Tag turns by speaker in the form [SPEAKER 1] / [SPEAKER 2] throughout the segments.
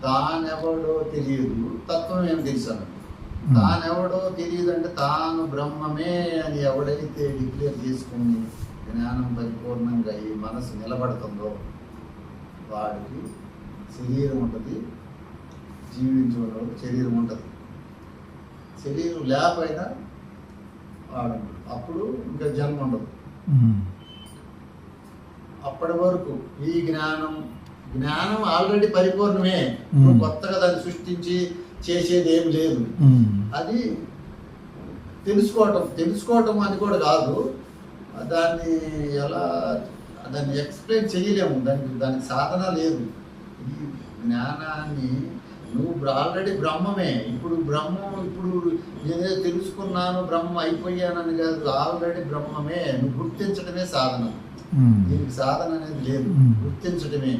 [SPEAKER 1] తానెవడో తెలియదు, తత్వం ఏమి తెలుసు. తానెవడో తెలియదు అంటే తాను బ్రహ్మమే అని ఎవడైతే డిక్లేర్ చేసుకుని జ్ఞానం పరిపూర్ణంగా ఈ మనసు నిలబడుతుందో వాడికి శరీరం ఉంటుంది, జీవించేవాడు శరీరం ఉంటుంది. శరీరం లేకపోయినా వాడు అప్పుడు ఇంకా జన్మ ఉండదు. అప్పటి వరకు ఈ జ్ఞానం ఆల్రెడీ పరిపూర్ణమే. కొత్తగా దాన్ని సృష్టించి చేసేది ఏం లేదు. అది తెలుసుకోవటం అని కూడా కాదు. దాన్ని ఎక్స్ప్లెయిన్ చేయలేము. దానికి సాధన లేదు. ఈ జ్ఞానాన్ని నువ్వు ఆల్రెడీ బ్రహ్మమే. ఇప్పుడు నేనే తెలుసుకున్నాను, బ్రహ్మ అయిపోయానని కాదు, ఆల్రెడీ బ్రహ్మమే. నువ్వు గుర్తించడమే సాధన. దీనికి సాధన అనేది లేదు, గుర్తించడమే.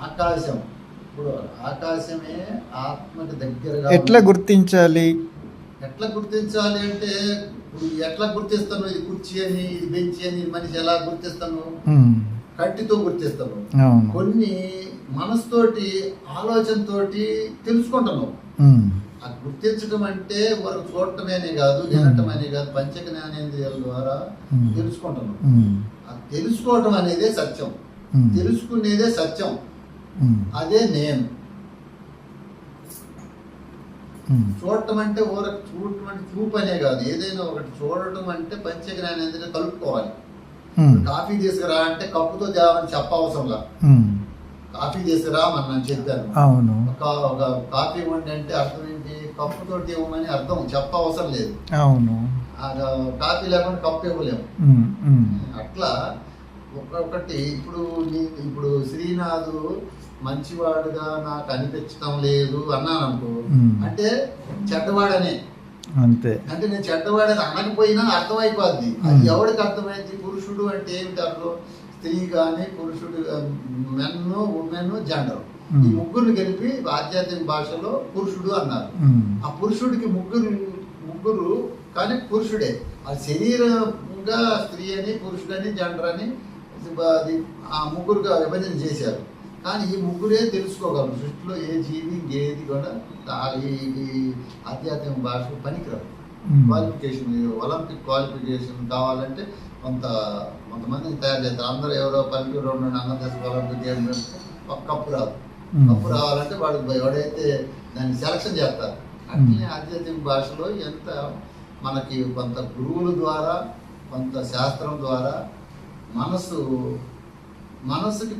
[SPEAKER 1] ఆకాశం, ఇప్పుడు ఆకాశమే ఆత్మకి దగ్గరగా.
[SPEAKER 2] ఎట్లా గుర్తించాలి
[SPEAKER 1] అంటే ఇప్పుడు ఎట్లా గుర్తిస్తాను? ఇది కుర్చీ అని, ఇది బెంచ్ అని, మనిషి ఎలా గుర్తిస్తాను? కంటితో గుర్తిస్తాను. కొన్ని మనసుతోటి, ఆలోచనతోటి తెలుసుకుంటాను. ఆ గుర్తించడం అంటే వరకు చూడటమేనే కాదు, వినటమనే కాదు, పంచ జ్ఞానేంద్రియాల ద్వారా తెలుసుకుంటాను. ఆ తెలుసుకోవటం అనేదే సత్యం, తెలుసుకునేదే సత్యం. అదే నేను. చూడటం అంటే చూడటం అంటే చూపు అనే కాదు, ఏదైనా ఒకటి చూడటం అంటే పంచ జ్ఞానేంద్రియాలు కలుపుకోవాలి. కాఫీ తీసుకురా అంటే కప్పుతో తేవాలని చెప్పవసరంలా. కాఫీ తీసుకురా మనం చెప్పాను. ఒక కాఫీ ఇవ్వండి అంటే అర్థం ఏంటి? కప్పుతో ఇవ్వమని అర్థం, చెప్పవసరం లేదు. కాఫీ లేకుండా కప్పు ఇవ్వలేము. అట్లా ఒక్కొక్కటి. ఇప్పుడు శ్రీనాథు మంచివాడుగా నాకు అనిపించడం లేదు అన్నాను అనుకో, అంటే చెడ్డవాడనే.
[SPEAKER 2] అంతే.
[SPEAKER 1] అంటే నేను చెడ్డవాడని అనకపోయినా అర్థమైపోద్ది. అది ఎవరికి అర్థమైంది? పురుషుడు అంటే ఏమిటి అర్థం? స్త్రీ కానీ, పురుషుడు, మెన్, ఉమెన్, జెండర్, ఈ ముగ్గురు కలిపి ఆధ్యాత్మిక భాషలో పురుషుడు అన్నారు. ఆ పురుషుడికి ముగ్గురు కానీ పురుషుడే. ఆ శరీరంగా స్త్రీ అని, పురుషుడని, జెండర్ అని ఆ ముగ్గురుగా విభజన చేశారు. కానీ ఈ ముగ్గురే తెలుసుకోగలరు. సృష్టిలో ఏ జీవి ఏది కూడా ఈ ఆధ్యాత్మిక భాషకు పనికిరాదు. క్వాలిఫికేషన్, ఒలింపిక్ క్వాలిఫికేషన్ కావాలంటే కొంతమందిని తయారు చేస్తారు. అందరూ ఎవరో పల్లెటూరు ఆంధ్రప్రదేశ్ ఒలింపిక్ గేమ్స్ ఒక కప్పు రాదు. కప్పు రావాలంటే ఎవడైతే దాన్ని సెలక్షన్ చేస్తారు. అట్లనే ఆధ్యాత్మిక భాషలో ఎంత మనకి కొంత గురువుల ద్వారా, కొంత శాస్త్రం ద్వారా మనసుకి